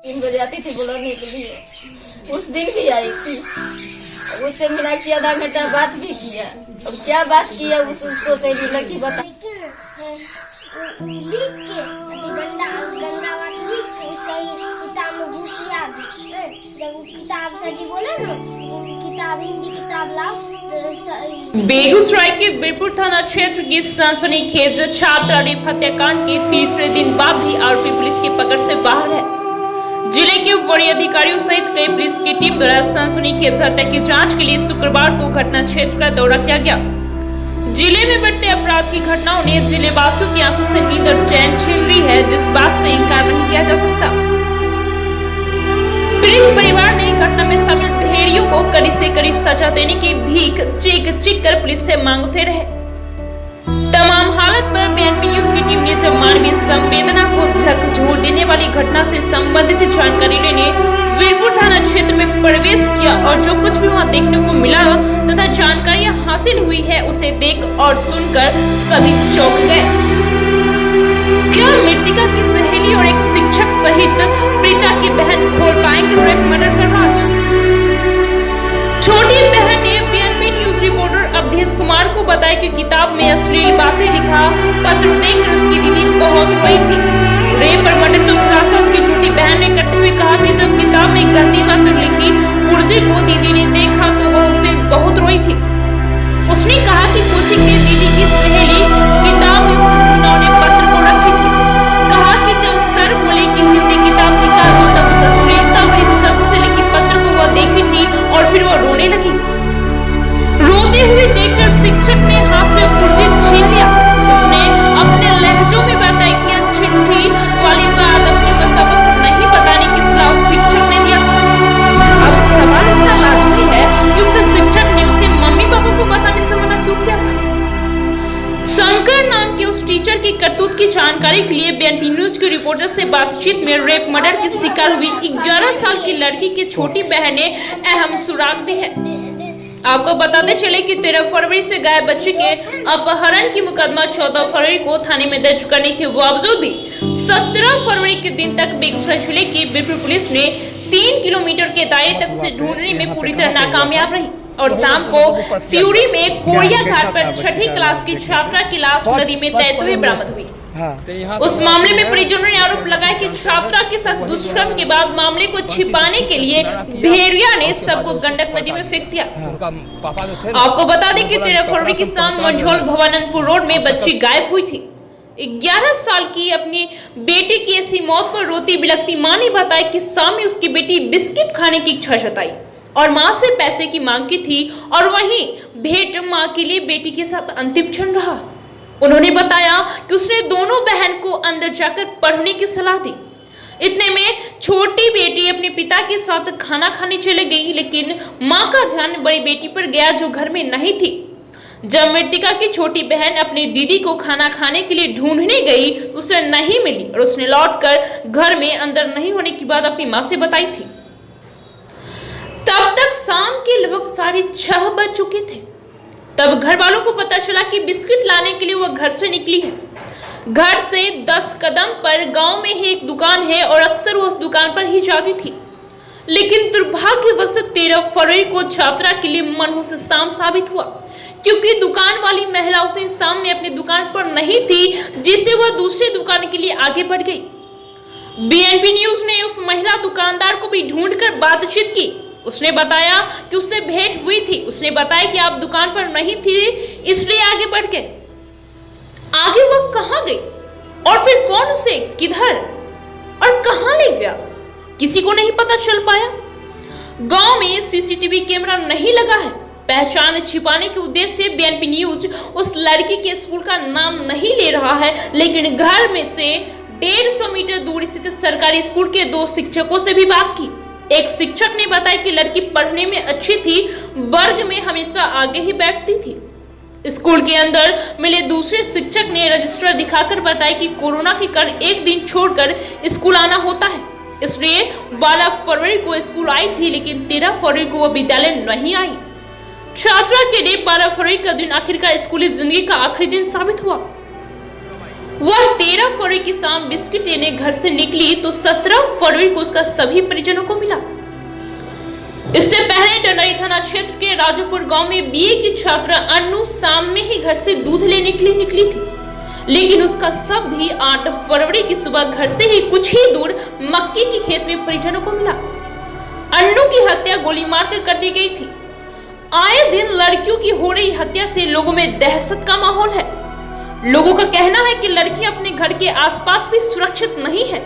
3 बजे आती थी बुलाने के लिए, उस दिन भी आई थी। उससे मिला कि आधा घंटा बात भी किया। अब क्या बात किया उसको तेरी लड़की बता। किताब सजी बोले ना, किताब हिंदी किताब लाओ। बेगूसराय के वीरपुर थाना क्षेत्र की सनसनीखेज छात्रा रेप हत्याकांड के तीसरे दिन बाद भी आरोपी पुलिस की पकड़ से बाहर है। जिले के वरीय अधिकारियों सहित कई पुलिस की टीम द्वारा सनसनीखेज हत्या की जांच के लिए शुक्रवार को घटना क्षेत्र का दौरा किया गया। जिले में बढ़ते अपराध की घटनाओं ने जिले वासियों की आंखों से नींद और चैन छीन ली है, जिस बात से इनकार नहीं किया जा सकता। पीड़ित परिवार ने घटना में शामिल भेड़ियों को कड़ी से कड़ी सजा देने की भीख चीख कर पुलिस से मांगते रहे। तमाम हालत पर बीएनपी न्यूज की टीम ने जब मानवीय संवेदना को झकझोर देने वाली घटना से संबंधित जानकारी लेने वीरपुर थाना क्षेत्र में प्रवेश किया और जो कुछ भी वहां देखने को मिला तथा जानकारियां हासिल हुई है उसे देख और सुनकर सभी चौंक गए। क्या मृतिका की सहेली और एक शिक्षक सहित प्रीता की बहन खोल पाएंगे रेप मर्डर का राज? छोटी बहन ने BNP news reporter Awadhesh Kumar को बताया कि किताब में अश्लील बातें लिखा पत्र देखकर उसकी दीदी बहुत रोई थी। रेप और मर्डर का खुलासा उसकी छोटी बहन ने करते हुए कहा कि जब किताब में गंदी बातें लिखी पुर्जे को दीदी ने देखा तो वह उस दिन बहुत रोई थी। उसने कहा कि कोचिंग में दीदी की सहेली किताब में उस घिनौने पत्र को रखी थी। कहा कि जब सर बोले कि हिंदी किताब निकालो तब उस अश्लीलता भरी शब्द से लिखी पत्र को वह देखी थी और फिर वह रोने लगी। रोते हुए देखकर शिक्षक ने हाथ से पुर्जे छीन लिया। उसने अपने लहजों में बताया कि यह चिट्ठी वाली बात अपने माता पिता को नहीं बताने की सलाह शिक्षक ने दिया था। अब सवाल इतना लाजमी है कि उक्त शिक्षक ने उसे मम्मी पापा को बताने से मना क्यों किया था? शंकर नाम के उस टीचर की करतूत की जानकारी के लिए बीएनपी न्यूज के रिपोर्टर से बातचीत में रेप मर्डर की शिकार हुई 11 साल की लड़की की छोटी बहन ने अहम सुराग दी है। आपको बताते चले कि 13 फरवरी से गायब बच्ची के अपहरण की मुकदमा 14 फरवरी को थाने में दर्ज करने के बावजूद भी 17 फरवरी के दिन तक बेगूसराय जिले की वीरपुर पुलिस ने 3 किलोमीटर के दायरे तक उसे ढूंढने में पूरी तरह नाकामयाब रही और शाम को सिउड़ी में कोरिया घाट पर 6ठी क्लास की छात्रा की लाश नदी में तैरते हुए बरामद हुई। उस मामले में परिजनों ने आरोप लगाया कि छात्रा के साथ दुष्कर्म के बाद मामले को छिपाने के लिए भेड़िया ने सबको गंडक नदी में फेंक दिया। आपको बता दें कि 13 फरवरी की शाम मंझौल भवानंदपुर रोड में बच्ची गायब हुई थी। 11 साल की अपनी बेटी की ऐसी मौत पर रोती बिलखती मां ने बताया कि शाम में उसकी बेटी बिस्किट खाने की इच्छा जताई और मां से पैसे की मांग की थी और वहीं भेंट मां के लिए बेटी के साथ अंतिम क्षण रहा। उन्होंने बताया कि उसने दोनों बहन को अंदर जाकर पढ़ने की सलाह दी। इतने में छोटी बेटी अपने पिता के साथ खाना खाने चले गई, लेकिन मां का ध्यान बड़ी बेटी पर गया जो घर में नहीं थी। जब मृतिका की छोटी बहन अपनी दीदी को खाना खाने के लिए ढूंढने गई उसे नहीं मिली और उसने लौटकर घर में अंदर नहीं होने की बात अपनी मां से बताई थी। तब तक शाम के लगभग 6:30 बज चुके थे। तब घर वालों को पता चला कि बिस्किट लाने के लिए वह घर से निकली है। घर से 10 कदम पर गांव में ही एक दुकान है और अक्सर वो उस दुकान पर ही जाती थी। लेकिन दुर्भाग्यवश 13 फरवरी को छात्रा के लिए मनहूस शाम साबित हुआ, क्योंकि दुकान वाली महिला उस दिन शाम में अपनी दुकान पर नहीं थी, जिससे वह दूसरी दुकान के लिए आगे बढ़ गई। बीएनपी न्यूज ने उस महिला दुकानदार को भी ढूंढकर बातचीत की। उसने बताया कि उससे भेंट हुई थी। उसने बताया कि आप दुकान पर नहीं थी इसलिए आगे बढ़ गए। आगे वह कहां गई और फिर कौन उसे किधर और कहां ले गया किसी को नहीं पता चल पाया। गांव में सीसीटीवी कैमरा नहीं लगा है। पहचान छिपाने के उद्देश्य से बीएनपी न्यूज उस लड़की के स्कूल का नाम नहीं ले रहा है, लेकिन घर में से 150 मीटर दूर स्थित सरकारी स्कूल के 2 शिक्षकों से भी बात की। एक शिक्षक ने बताया कि लड़की पढ़ने में अच्छी थी, वर्ग में हमेशा आगे ही बैठती थी। स्कूल के अंदर मिले दूसरे शिक्षक ने रजिस्टर दिखाकर बताया कि कोरोना के कारण एक दिन छोड़कर स्कूल आना होता है, इसलिए 12 फरवरी को स्कूल आई थी, लेकिन 13 फरवरी को वह विद्यालय नहीं आई। छात्रा के लिए 12 फरवरी का दिन आखिरकार स्कूली जिंदगी का आखिरी दिन साबित हुआ। वह 13 फरवरी की शाम बिस्किट लेने घर से निकली तो 17 फरवरी को उसका सभी परिजनों को मिला। इससे पहले डंडरी थाना क्षेत्र के राजोपुर गांव में बीए की छात्रा अन्नू शाम में ही घर से दूध लेने के लिए निकली थी, लेकिन उसका शव भी 8 फरवरी की सुबह घर से ही कुछ ही दूर मक्के के खेत में परिजनों को मिला। अन्नू की हत्या गोली मारकर कर दी गई थी। आए दिन लड़कियों की हो रही हत्या से लोगों में दहशत का माहौल है। लोगों का कहना है कि लड़की अपने घर के आसपास भी सुरक्षित नहीं है।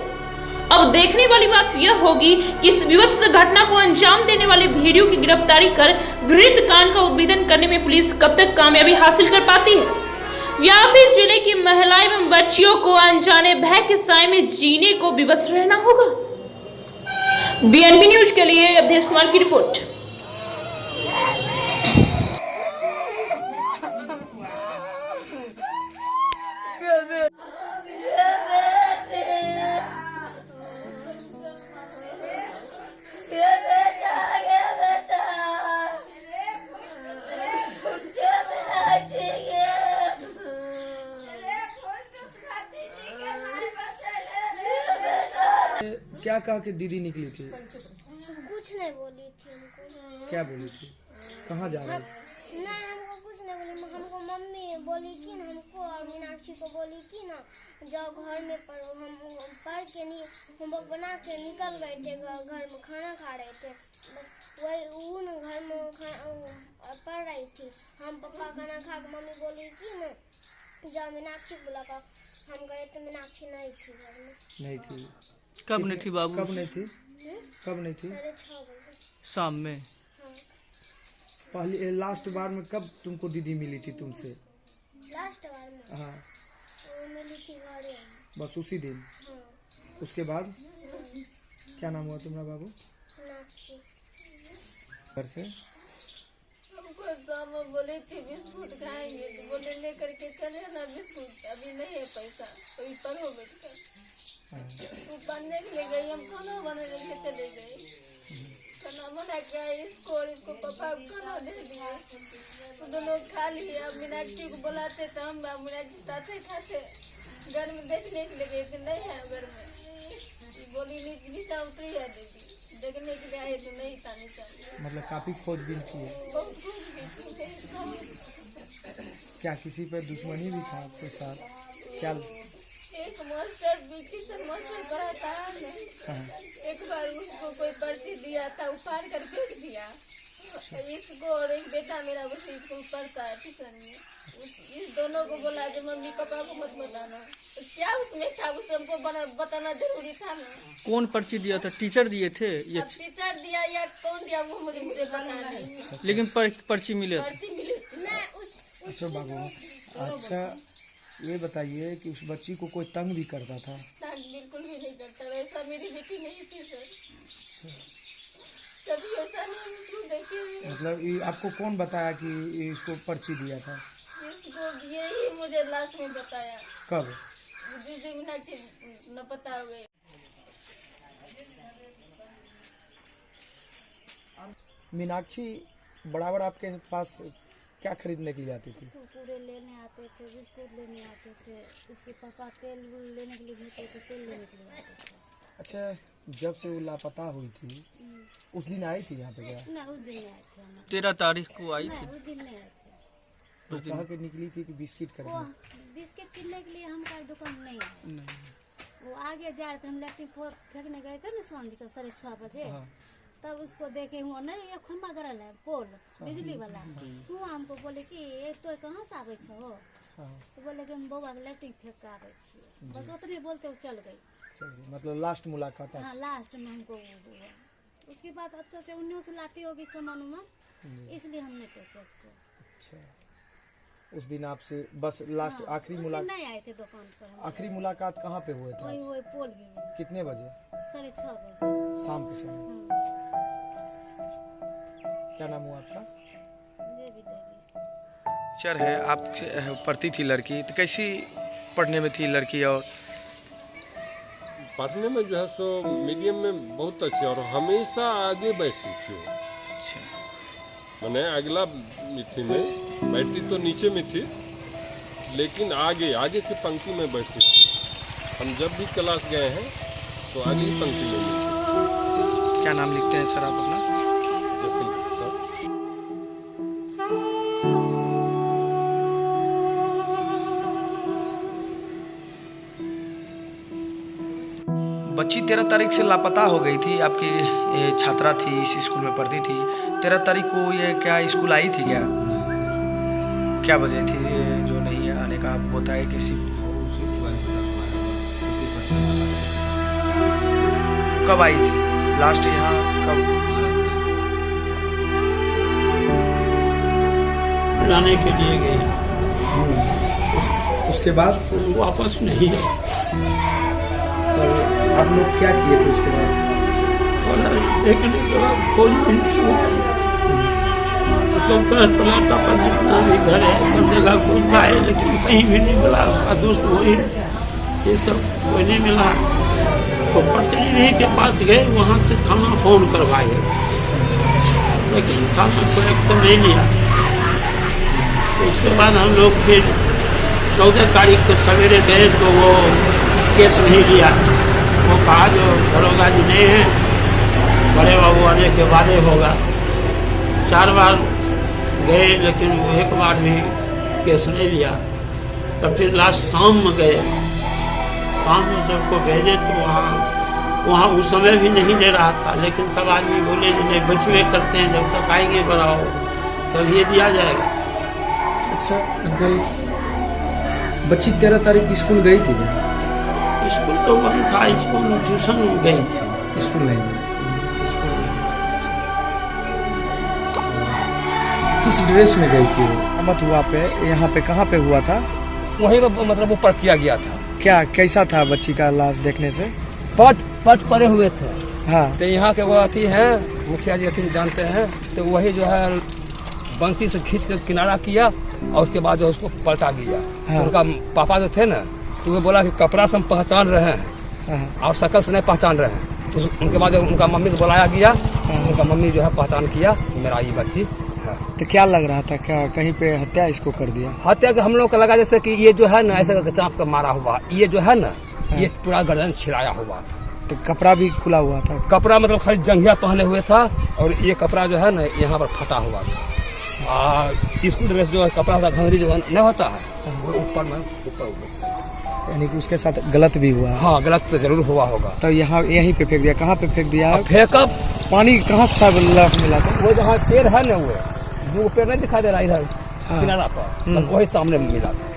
अब देखने वाली बात यह होगी कि इस विभत्स घटना को अंजाम देने वाले भेड़ियों की गिरफ्तारी कर घृणित कांड का उद्भेदन करने में पुलिस कब तक कामयाबी हासिल कर पाती है, या फिर जिले की महिलाएं एवं बच्चियों को अनजाने भय के साए में जीने को विवश रहना होगा। बीएनबी न्यूज के लिए अवधेश कुमार की रिपोर्ट। क्या कहा कि दीदी निकली थी? कुछ नहीं बोली थी हमको। क्या बोली थी? कहाँ जा रही? नहीं, हमको कुछ नहीं बोली। हमको मम्मी बोली कि ना, हमको और मीनाक्षी को बोली कि ना जाओ घर में पढ़ो। हम पढ़ के नहीं होमवर्क बना के निकल गए थे, घर में खाना खा रहे थे। बस वही वो ना घर में पढ़ रही थी। हम पापा खाना खा के मम्मी बोली कि ना जाओ मीनाक्षी बुला कर। हम गए तो मीनाक्षी नहीं थी घर में। नहीं थी? कब नहीं थी बाबू? कब नहीं थी? कब नहीं थी? 6:30 बजे शाम में। हाँ। पहले लास्ट बार में कब तुमको दीदी मिली थी तुमसे? लास्ट बार में हाँ, वो मिली थी घरे। बस उसी दिन? हाँ। उसके बाद क्या नाम हुआ तुम्हारा बाबू? मीनाक्षी। घर से हमको शाम में बोली थी बिस्कुट खाएंगे, तो बोले लेकर के चले ना बिस्कुट, अभी नहीं है पैसा, कोई पढ़ो बैठकर। तू पढ़ने के लिए गई, हम खाना बनाने के चले गए। खाना बना के इसको और इसको पापा को खाना दे दिया, तो दोनों खा लिए। अब मीनाक्षी को बुलाते तो हम मीनाक्षी साथ ही खाते। घर में देखने के लिए गए थे, नहीं है घर में। बोली नीचा उतरी है दीदी, देखने के लिए आए तो नहीं था नीचा। मतलब काफी खोजबीन की है। बहुत खुश भी थी। क्या किसी पर दुश्मनी भी था आपके साथ? क्या? एक मास्टर ट्यूशन मास्टर पढ़ाता है ना, एक बार उसको कोई पर्ची दिया था, उपाड़ कर फेंक दिया। इसको और एक बेटा मेरा बस इसको पढ़ता है ट्यूशन में। इस दोनों को बोला जो मम्मी पापा को मत बताना। तो क्या उसमें था, उसे हमको बताना जरूरी था ना। कौन पर्ची दिया था? टीचर दिए थे? ये अब टीचर दिया या कौन दिया वो मुझे पता नहीं, लेकिन पर्ची मिले थे। पर्ची मिली थी। अच्छा बाबू, अच्छा ये बताइए कि उस बच्ची को कोई तंग भी करता था? बिल्कुल भी नहीं करता, वैसा मेरी बेटी नहीं थी सर, कभी ऐसा नहीं देखी। मतलब ये आपको कौन बताया कि इसको पर्ची दिया था? इसको यही मुझे लास्ट में बताया। कब? दीदी मीनाक्षी न पता हुए। मीनाक्षी बराबर आपके पास क्या खरीदने के लिए आती थी? कुरकुरे लेने आते थे, बिस्कुट लेने आते थे, उसके पापा तेल लेने के लिए भेजते थे, तेल लेने के लिए आते थे। अच्छा, जब से वो लापता हुई थी उस दिन आई थी यहाँ पे? क्या ना उस दिन नहीं आए थे हम। 13 तारीख को आई नहीं, थी। उस दिन नहीं आए थे। तो कहा के निकली थी कि बिस्किट वो खरीदने? बिस्किट किनने के लिए हमारे दुकान नहीं आए। नहीं। वो आगे जा रहे थे, हम लैट्रिन फेंकने गए थे ना सांझ का 6:30 बजे। हाँ। तब उसको देखे हुआ नहीं, ये खम्बा गरल है पोल बिजली वाला। हुआ हमको बोले कि ये तो कहाँ से आवे छो? हाँ। तो बोले कि हम बउआ के लैट्रिन फेंक के आवे छिए। बस उतने बोलते वो चल गई। चलिए, मतलब लास्ट मुलाकात हाँ, आपसे? लास्ट में हमको वो हुआ। उसके बाद अच्छा से 19 लाठी होगी सामान उमान, इसलिए हमने फेंका उसको। अच्छा, उस दिन आपसे बस लास्ट आखिरी उस दिन मुलाकात? नहीं आए थे दुकान पर हम। आखिरी मुलाकात कहाँ पे हुए थे? वही पोल भी कितने बजे? 6:30 बजे। शाम के समय? हाँ, क्या नाम हुआ आपका? देवी देवी। टीचर है, आपसे पढ़ती थी लड़की, तो कैसी पढ़ने में थी लड़की? और पढ़ने में जो है सो मीडियम में बहुत अच्छी, और हमेशा आगे बैठती थी वो। अच्छा, मैंने अगला मिथी में बैठती तो नीचे में थी, लेकिन आगे आगे की पंक्ति में बैठती थी। हम जब भी क्लास गए हैं तो आगे ही पंक्ति में मिलती। क्या नाम लिखते हैं सर आप अपना? जैसे सर बच्ची 13 तारीख से लापता हो गई थी, आपकी ये छात्रा थी, इस स्कूल में पढ़ती थी। 13 तारीख को ये क्या स्कूल आई थी क्या? क्या वजह थी ये जो नहीं आने का? आप बताए किसी कब आई थी लास्ट यहाँ कब? जाने के लिए गई, उसके बाद वापस नहीं गए। तो आप लोग क्या किए फिर उसके बाद? देखने के बाद खोजबीन शुरू की। तो सब तरह टोलाटा पर जितना भी घर है सब जगह खोज पाए, लेकिन कहीं भी नहीं मिला। उसका दोस्त वही, ये सब कोई नहीं मिला। तो प्रतिनिधि के पास गए, वहाँ से थाना फोन करवाए, लेकिन थाना कोई एक्शन नहीं लिया। तो उसके बाद हम लोग फिर 14 तारीख को सवेरे गए तो वो केस नहीं लिया। वो कहा जो दरोगा जी नहीं हैं, बड़े बाबू आने के बाद होगा। 4 बार गए लेकिन वो एक बार भी केस नहीं लिया। तब फिर लास्ट शाम में गए, शाम में सबको भेजे तो वहाँ उस समय भी नहीं दे रहा था, लेकिन सब आदमी बोले जो नहीं बचवे करते हैं, जब तक आएंगे बढ़ाओ तब ये दिया जाएगा। अच्छा अंकल, बच्ची 13 तारीख स्कूल गई थी क्या? स्कूल तो वही था, स्कूल ट्यूशन गई थी, स्कूल नहीं गई। किस ड्रेस में गई थी वो? मत हुआ पे यहाँ पे कहाँ पे हुआ था? वही मतलब ऊपर किया गया था। क्या कैसा था बच्ची का लाश देखने से? पट पड़े हुए थे। हाँ तो यहाँ के वो अथी है, मुखिया जी अथी जानते हैं, तो वही जो है बंसी से खींच कर किनारा किया और उसके बाद जो उसको पलटा दिया। हाँ। उनका पापा जो थे ना, तो वो बोला कि कपड़ा से हम पहचान रहे हैं और शक्ल से नहीं पहचान रहे हैं। तो उनके बाद उनका मम्मी को बुलाया गया, उनका मम्मी जो है पहचान किया मेरा ये बच्ची है। तो क्या लग रहा था, क्या कहीं पे हत्या इसको कर दिया? हत्या के हम लोग को लगा जैसे कि ये जो है ना ऐसे करके चाँप कर मारा हुआ, ये जो है ना ये पूरा गर्दन छिलाया हुआ था। तो कपड़ा भी खुला हुआ था? कपड़ा मतलब खाली जंघिया पहने हुए था और ये कपड़ा जो है ना यहाँ पर फटा हुआ था। स्कूल ड्रेस जो है कपड़ा होता घंगरी जो नहीं होता है वो ऊपर में ऊपर, यानी कि उसके साथ गलत भी हुआ? हाँ गलत तो जरूर हुआ होगा। तो यहाँ यहीं पे फेंक दिया? कहाँ पे फेंक दिया? फेंका पानी कहाँ से लाश मिला था? वो जहाँ पेड़ है ना, वो दो पेड़ नहीं दिखाई दे रहा इधर किनारा पर, वही सामने में मिला था।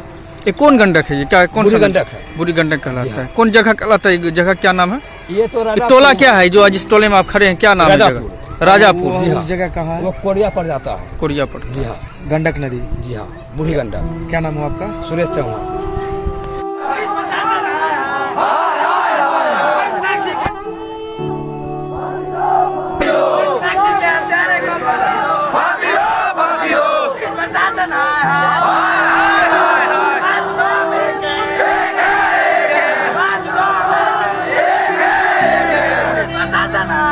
ये कौन गंडक है? ये क्या कौन सा गंडक है? बुरी गंडक कहलाता है। कौन जगह कहलाता है? जगह क्या नाम है? ये तो टोला क्या है जो जिस टोले में आप खड़े हैं, क्या नाम है जगह? राजापुर। उस जगह कहाँ है? वो कोरिया पड़ जाता है। कोरिया पड़। जी हाँ, गंडक नदी। जी हाँ, बूढ़ी गंडक। क्या नाम हुआ आपका? सुरेश चौहान। Sana